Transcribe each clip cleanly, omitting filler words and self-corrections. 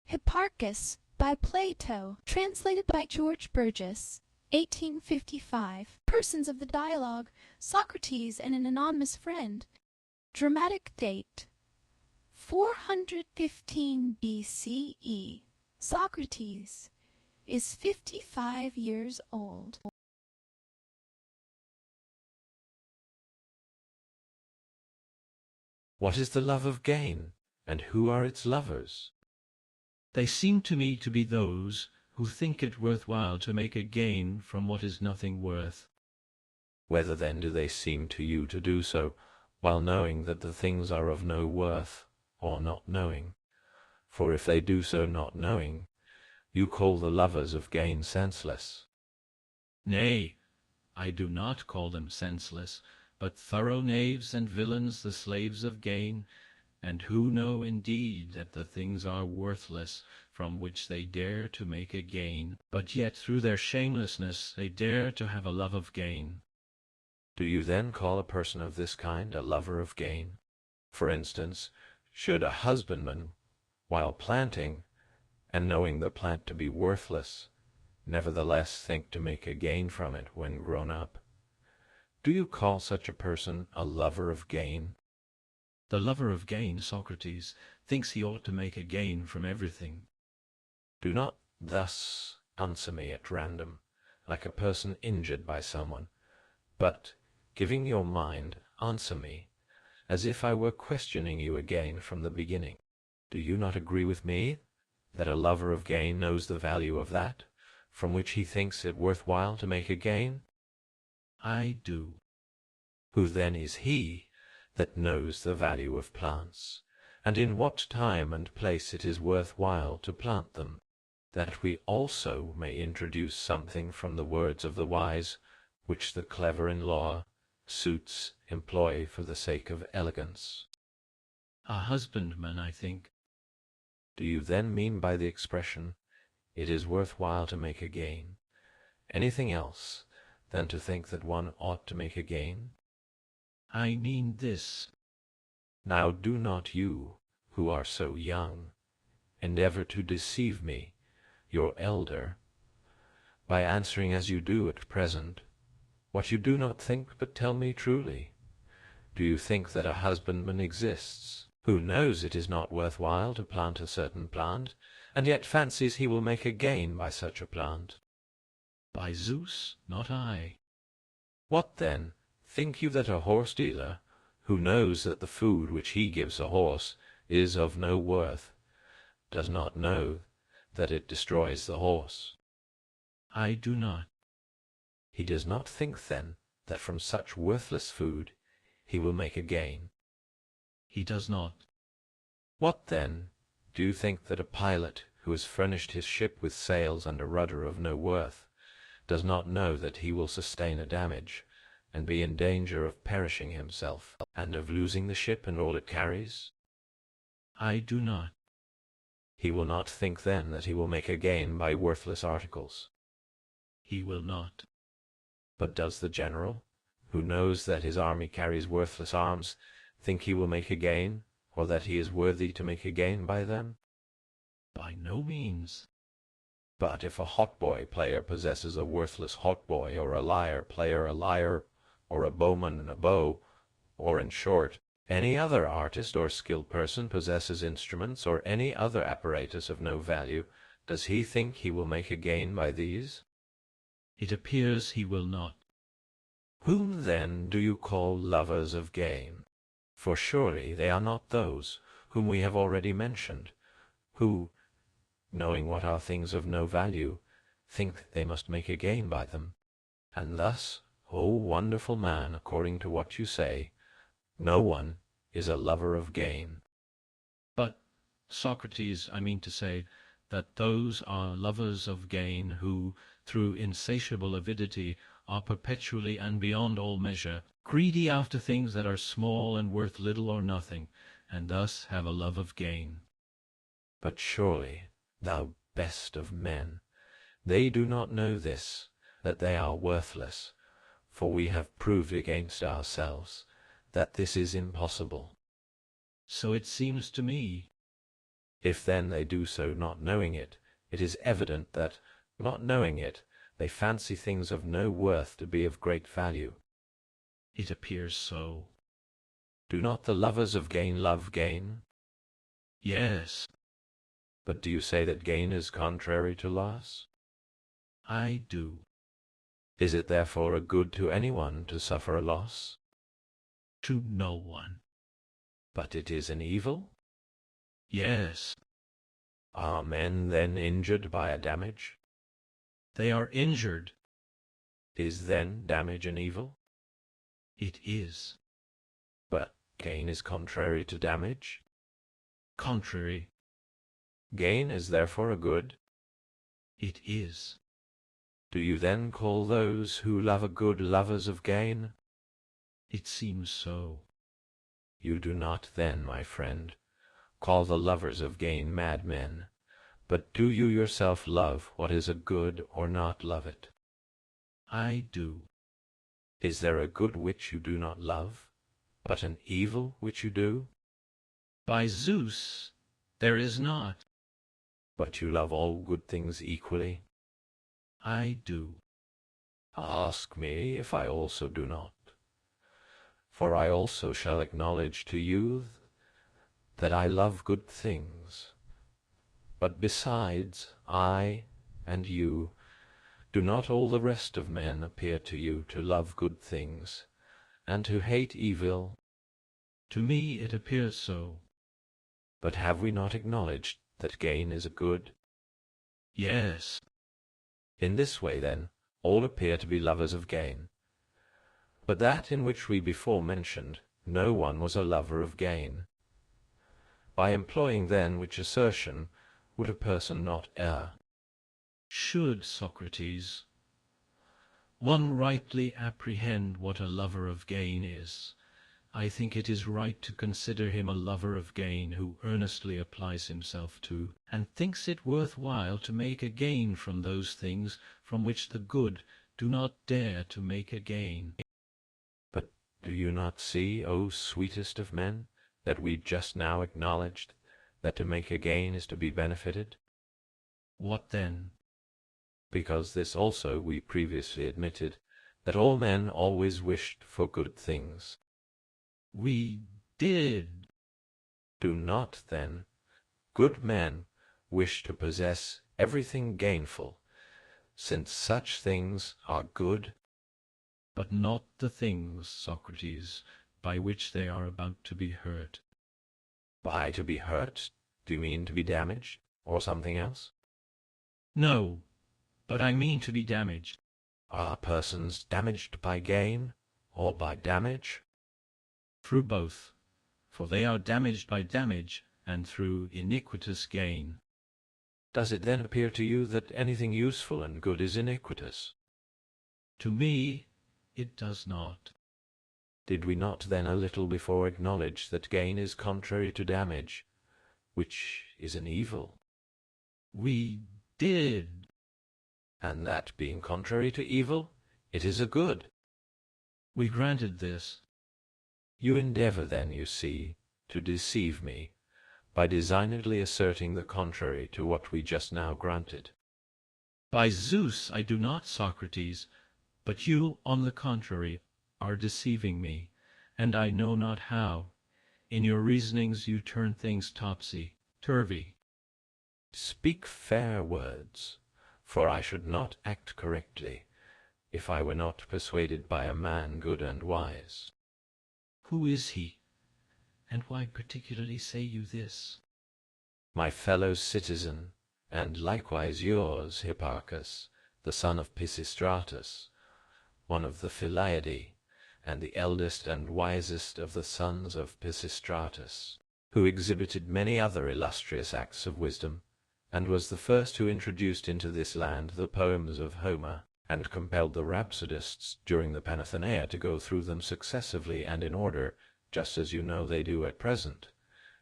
Hipparchus, by Plato, translated by George Burges, 1855. Persons of the dialogue, Socrates and an anonymous friend. Dramatic date, 415 BCE. Socrates is 55 years old. What is the love of gain, and who are its lovers? They seem to me to be those who think it worthwhile to make a gain from what is nothing worth. Whether then do they seem to you to do so, while knowing that the things are of no worth, or not knowing? For if they do so not knowing, you call the lovers of gain senseless. Nay, I do not call them senseless, but thorough knaves and villains, the slaves of gain, and who know indeed that the things are worthless from which they dare to make a gain, but yet through their shamelessness they dare to have a love of gain. Do you then call a person of this kind a lover of gain? For instance, should a husbandman, while planting, and knowing the plant to be worthless, nevertheless think to make a gain from it when grown up, do you call such a person a lover of gain? The lover of gain, Socrates, thinks he ought to make a gain from everything. Do not thus answer me at random, like a person injured by someone, but, giving your mind, answer me, as if I were questioning you again from the beginning. Do you not agree with me, that a lover of gain knows the value of that, from which he thinks it worthwhile to make a gain? I do. Who then is he that knows the value of plants, and in what time and place it is worthwhile to plant them, that we also may introduce something from the words of the wise, which the clever in law, suits, employ for the sake of elegance? A husbandman, I think. Do you then mean by the expression, it is worthwhile to make a gain, anything else than to think that one ought to make a gain? I mean this. Now do not you, who are so young, endeavor to deceive me, your elder, by answering as you do at present, what you do not think, but tell me truly. Do you think that a husbandman exists, who knows it is not worthwhile to plant a certain plant, and yet fancies he will make a gain by such a plant? By Zeus, not I. What then? Think you that a horse-dealer, who knows that the food which he gives a horse is of no worth, does not know that it destroys the horse? I do not. He does not think, then, that from such worthless food he will make a gain? He does not. What, then, do you think that a pilot who has furnished his ship with sails and a rudder of no worth does not know that he will sustain a damage, and be in danger of perishing himself, and of losing the ship and all it carries? I do not. He will not think then that he will make a gain by worthless articles? He will not. But does the general, who knows that his army carries worthless arms, think he will make a gain, or that he is worthy to make a gain by them? By no means. But if a hautboy player possesses a worthless hautboy, or a lyre player a lyre, or a bowman a bow, or, in short, any other artist or skilled person possesses instruments or any other apparatus of no value, does he think he will make a gain by these? It appears he will not. Whom then do you call lovers of gain? For surely they are not those whom we have already mentioned, who, knowing what are things of no value, think they must make a gain by them. And thus, O wonderful man, according to what you say, no one is a lover of gain. But, Socrates, I mean to say, that those are lovers of gain who, through insatiable avidity, are perpetually and beyond all measure greedy after things that are small and worth little or nothing, and thus have a love of gain. But surely, thou best of men, they do not know this, that they are worthless, for we have proved against ourselves that this is impossible. So it seems to me. If then they do so not knowing it, it is evident that, not knowing it, they fancy things of no worth to be of great value. It appears so. Do not the lovers of gain love gain? Yes, But do you say that gain is contrary to loss? I do. Is it therefore a good to anyone to suffer a loss? To no one. But it is an evil? Yes, Are men then injured by a damage? they are injured. Is then damage an evil? It is. But gain is contrary to damage? Contrary. Gain is therefore a good? It is. Do you then call those who love a good lovers of gain? It seems so. You do not then, my friend, call the lovers of gain madmen, but do you yourself love what is a good or not love it? I do. Is there a good which you do not love, but an evil which you do? By Zeus, there is not. But you love all good things equally? I do. Ask me if I also do not. For I also shall acknowledge to you that I love good things. But besides, I and you, do not all the rest of men appear to you to love good things, and to hate evil? To me it appears so. But have we not acknowledged that gain is a good? Yes. In this way, then, all appear to be lovers of gain. But that in which we before mentioned, no one was a lover of gain. By employing then which assertion would a person not err? Should, Socrates, one rightly apprehend what a lover of gain is, I think it is right to consider him a lover of gain who earnestly applies himself to, and thinks it worth while to make a gain from those things from which the good do not dare to make a gain. But do you not see, O sweetest of men, that we just now acknowledged that to make a gain is to be benefited? What then? Because this also we previously admitted, that all men always wished for good things. We did. Do not, then, good men wish to possess everything gainful, since such things are good? But not the things, Socrates, by which they are about to be hurt. By to be hurt, do you mean to be damaged, or something else? No, but I mean to be damaged. Are persons damaged by gain, or by damage? Through both, for they are damaged by damage, and through iniquitous gain. Does it then appear to you that anything useful and good is iniquitous? To me, it does not. Did we not then a little before acknowledge that gain is contrary to damage, which is an evil? We did. And that being contrary to evil, it is a good. We granted this. You endeavor then, you see, to deceive me, by designedly asserting the contrary to what we just now granted. By Zeus, I do not, Socrates, but you, on the contrary, are deceiving me, and I know not how. In your reasonings you turn things topsy-turvy. Speak fair words, for I should not act correctly, if I were not persuaded by a man good and wise. Who is he, and why particularly say you this? My fellow citizen, and likewise yours, Hipparchus, the son of Pisistratus, one of the Philiadae, and the eldest and wisest of the sons of Pisistratus, who exhibited many other illustrious acts of wisdom, and was the first who introduced into this land the poems of Homer, and compelled the rhapsodists during the Panathenaea to go through them successively and in order, just as you know they do at present,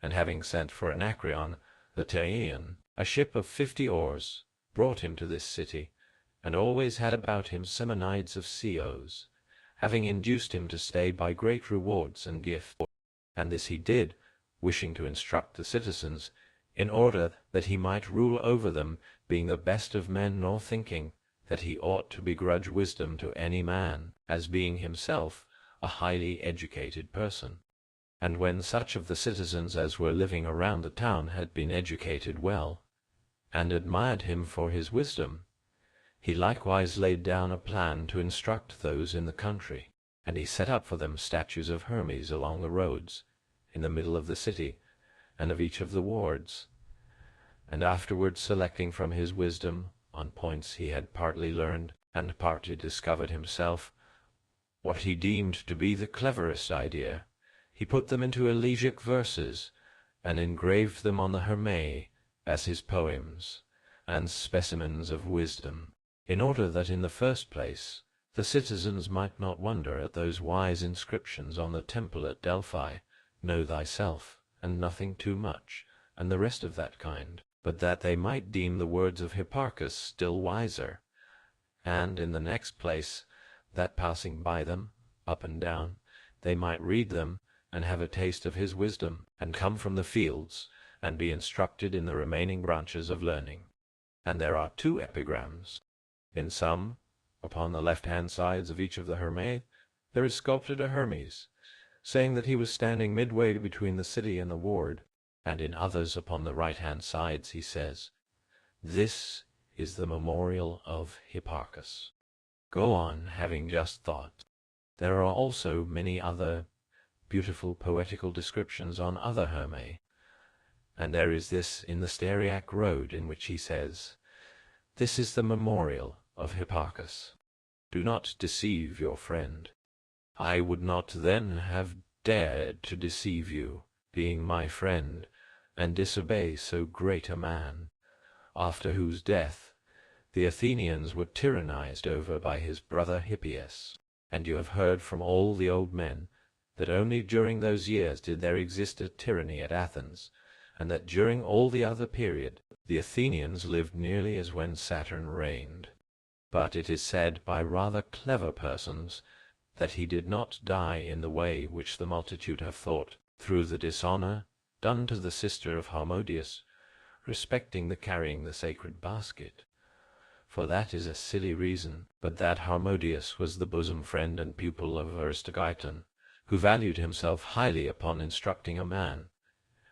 and having sent for Anacreon, the Teian, a ship of 50 oars, brought him to this city, and always had about him Simonides of Ceos, having induced him to stay by great rewards and gifts. And this he did, wishing to instruct the citizens in order that he might rule over them, being the best of men, nor thinking that he ought to begrudge wisdom to any man, as being himself a highly educated person. And when such of the citizens as were living around the town had been educated well, and admired him for his wisdom, he likewise laid down a plan to instruct those in the country, and he set up for them statues of Hermes along the roads, in the middle of the city, and of each of the wards, and afterwards selecting from his wisdom, on points he had partly learned and partly discovered himself, what he deemed to be the cleverest idea, he put them into elegiac verses, and engraved them on the Hermes as his poems and specimens of wisdom, in order that in the first place the citizens might not wonder at those wise inscriptions on the temple at Delphi, Know thyself, and nothing too much, and the rest of that kind, but that they might deem the words of Hipparchus still wiser, and in the next place, that passing by them, up and down, they might read them, and have a taste of his wisdom, and come from the fields, and be instructed in the remaining branches of learning. And there are 2 epigrams. In some, upon the left-hand sides of each of the Hermes, there is sculptured a Hermes, saying that he was standing midway between the city and the ward, and in others upon the right-hand sides he says, "This is the memorial of Hipparchus." Go on, having just thought. There are also many other beautiful poetical descriptions on other Hermes, and there is this in the Styriac road, in which he says, "This is the memorial of Hipparchus. Do not deceive your friend. I would not then have dared to deceive you, being my friend, and disobey so great a man, after whose death the Athenians were tyrannized over by his brother Hippias. And you have heard from all the old men that only during those years did there exist a tyranny at Athens, and that during all the other period the Athenians lived nearly as when Saturn reigned. But it is said by rather clever persons that he did not die in the way which the multitude have thought, through the dishonor done to the sister of Harmodius respecting the carrying the sacred basket. For that is a silly reason, but that Harmodius was the bosom friend and pupil of Aristogeiton, who valued himself highly upon instructing a man,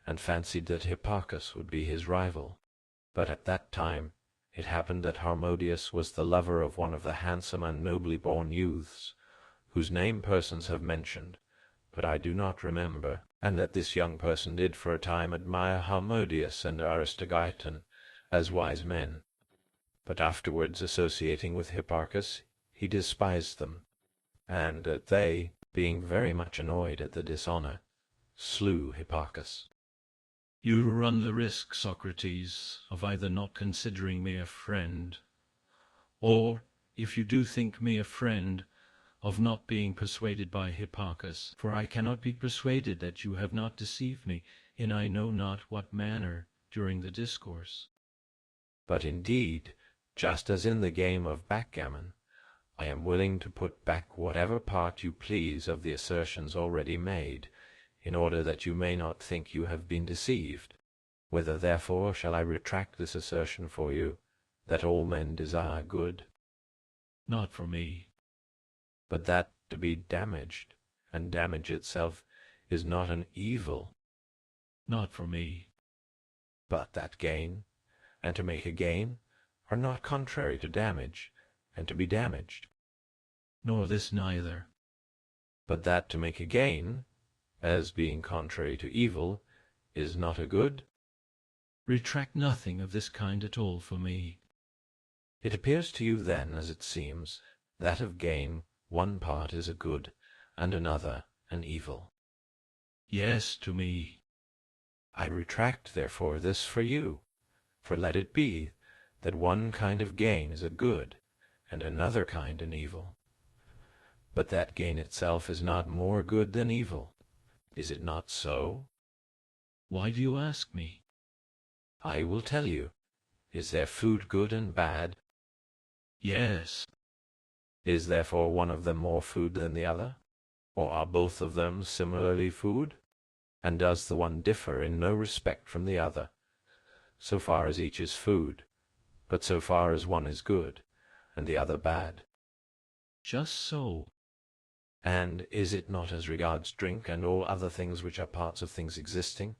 and fancied that Hipparchus would be his rival. But at that time it happened that Harmodius was the lover of one of the handsome and nobly born youths, whose name persons have mentioned, but I do not remember, and that this young person did for a time admire Harmodius and Aristogeiton as wise men, but afterwards associating with Hipparchus, he despised them, and that they, being very much annoyed at the dishonor, slew Hipparchus. You run the risk, Socrates, of either not considering me a friend, or, if you do think me a friend, of not being persuaded by Hipparchus, for I cannot be persuaded that you have not deceived me in I know not what manner during the discourse. But indeed, just as in the game of backgammon, I am willing to put back whatever part you please of the assertions already made, in order that you may not think you have been deceived. Whether therefore shall I retract this assertion for you, that all men desire good? Not for me. But that to be damaged, and damage itself, is not an evil. Not for me. But that gain, and to make a gain, are not contrary to damage, and to be damaged. Nor this neither. But that to make a gain, as being contrary to evil, is not a good. Retract nothing of this kind at all for me. It appears to you then, as it seems, that of gain one part is a good, and another an evil. Yes, to me. I retract, therefore, this for you, for let it be that one kind of gain is a good, and another kind an evil. But that gain itself is not more good than evil. Is it not so? Why do you ask me? I will tell you. Is there food good and bad? Yes. Is therefore one of them more food than the other? Or are both of them similarly food? And does the one differ in no respect from the other, so far as each is food, but so far as one is good, and the other bad. Just so. And is it not as regards drink and all other things which are parts of things existing,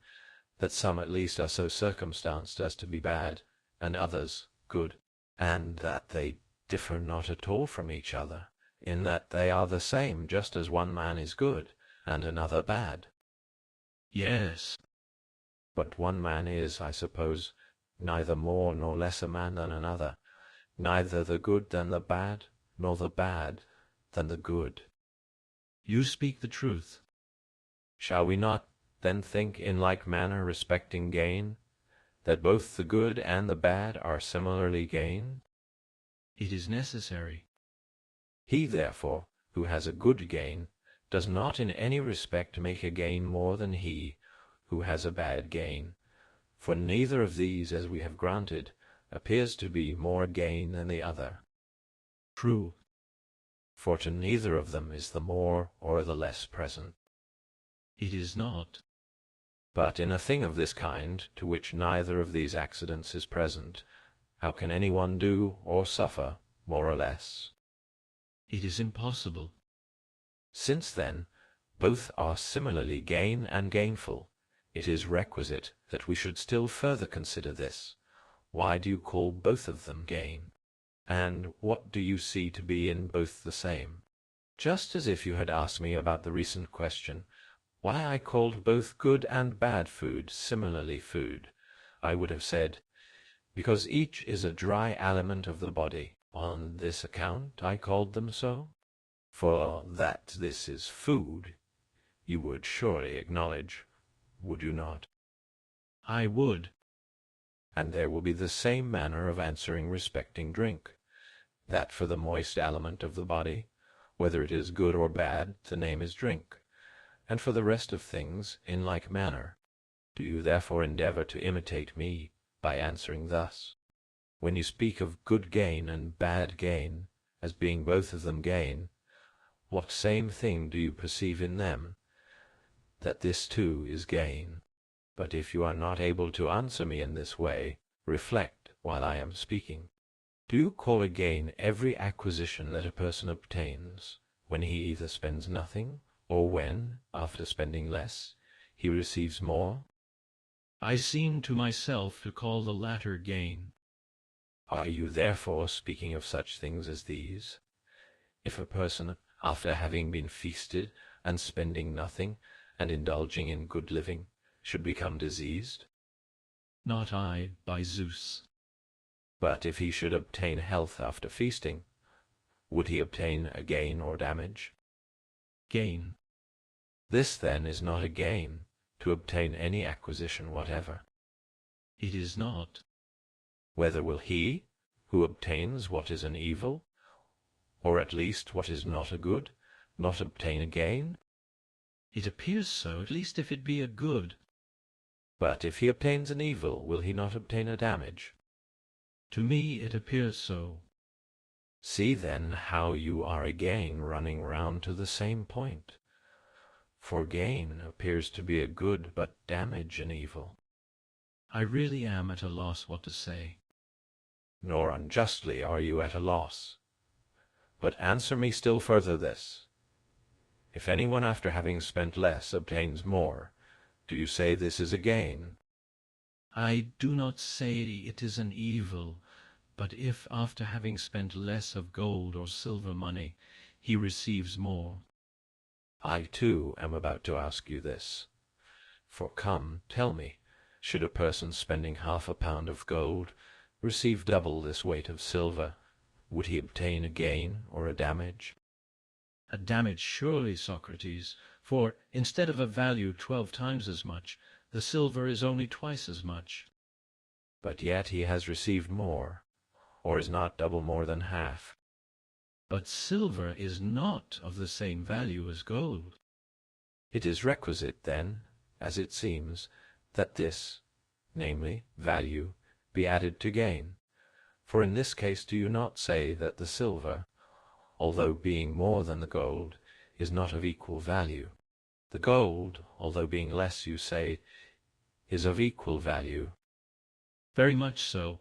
that some at least are so circumstanced as to be bad, and others good, and that they differ not at all from each other, in that they are the same, just as one man is good, and another bad? Yes. But one man is, I suppose, neither more nor less a man than another, neither the good than the bad, nor the bad than the good. You speak the truth. Shall we not then think in like manner respecting gain, that both the good and the bad are similarly gain? It is necessary. He, therefore, who has a good gain, does not in any respect make a gain more than he who has a bad gain, for neither of these, as we have granted, appears to be more gain than the other. True. For to neither of them is the more or the less present. It is not. But in a thing of this kind, to which neither of these accidents is present, how can any one do or suffer more or less? It is impossible. Since, then, both are similarly gain and gainful, it is requisite that we should still further consider this. Why do you call both of them gain? And what do you see to be in both the same? Just as if you had asked me about the recent question, why I called both good and bad food similarly food, I would have said, because each is a dry aliment of the body. On this account I called them so. For that this is food, you would surely acknowledge, would you not? I would. And there will be the same manner of answering respecting drink, that for the moist aliment of the body, whether it is good or bad, the name is drink, and for the rest of things in like manner. Do you therefore endeavor to imitate me by answering thus? When you speak of good gain and bad gain, as being both of them gain, what same thing do you perceive in them? That this too is gain. But if you are not able to answer me in this way, reflect while I am speaking. Do you call a gain every acquisition that a person obtains, when he either spends nothing, or when, after spending less, he receives more? I seem to myself to call the latter gain. Are you therefore speaking of such things as these? If a person, after having been feasted, and spending nothing, and indulging in good living, should become diseased? Not I, by Zeus. But if he should obtain health after feasting, would he obtain a gain or damage? Gain. This then is not a gain, to obtain any acquisition whatever. It is not. Whether will he, who obtains what is an evil, or at least what is not a good, not obtain a gain? It appears so, at least if it be a good. But if he obtains an evil, will he not obtain a damage? To me it appears so. See then how you are again running round to the same point. For gain appears to be a good, but damage an evil. I really am at a loss what to say. Nor unjustly are you at a loss. But answer me still further this. If anyone after having spent less obtains more, do you say this is a gain? I do not say it is an evil, but if after having spent less of gold or silver money, he receives more. I too am about to ask you this. For come, tell me, should a person spending £half of gold receive double this weight of silver, would he obtain a gain or a damage? A damage surely, Socrates, for instead of a value 12 times as much, the silver is only twice as much. But yet he has received more, or is not double more than half. But silver is not of the same value as gold. It is requisite, then, as it seems, that this, namely, value, be added to gain. For in this case do you not say that the silver, although being more than the gold, is not of equal value? The gold, although being less, you say, is of equal value. Very much so,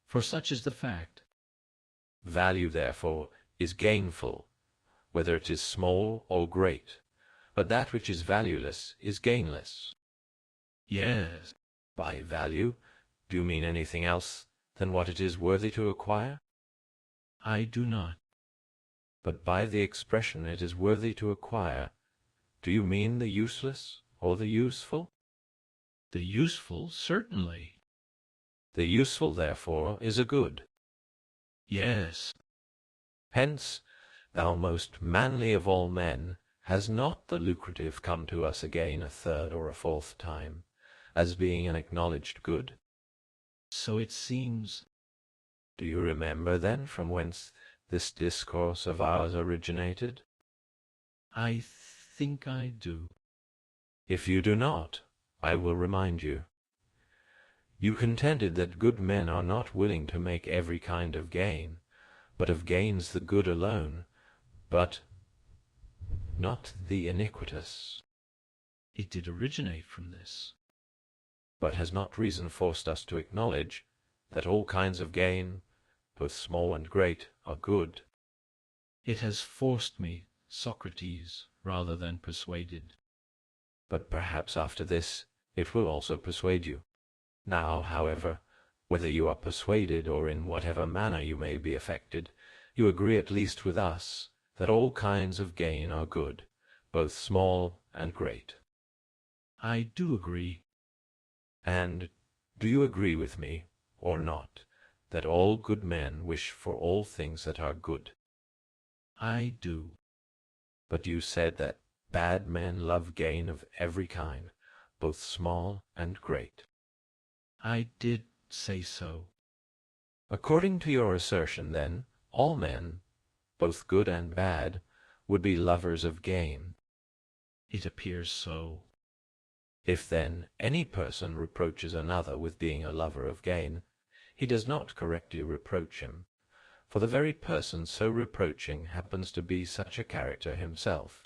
for such is the fact. Value, therefore, is gainful, whether it is small or great, but that which is valueless is gainless. Yes, By value, do you mean anything else than what it is worthy to acquire? I do not. But by the expression it is worthy to acquire, do you mean the useless or the useful? The useful, certainly. The useful, therefore, is a good. Yes, Hence, thou most manly of all men, has not the lucrative come to us again a third or a fourth time, as being an acknowledged good? so it seems. Do you remember, then, from whence this discourse of ours originated? I think I do. If you do not, I will remind you. You contended that good men are not willing to make every kind of gain, but of gains the good alone, but not the iniquitous. It did originate from this. But has not reason forced us to acknowledge that all kinds of gain, both small and great, are good? It has forced me, Socrates, rather than persuaded. But perhaps after this it will also persuade you. Now, however, whether you are persuaded or in whatever manner you may be affected, you agree at least with us that all kinds of gain are good, both small and great. I do agree. And do you agree with me, or not, that all good men wish for all things that are good? I do. But you said that bad men love gain of every kind, both small and great. I did say so. According to your assertion, then, all men, both good and bad, would be lovers of gain. It appears so. If, then, any person reproaches another with being a lover of gain, he does not correctly reproach him, for the very person so reproaching happens to be such a character himself.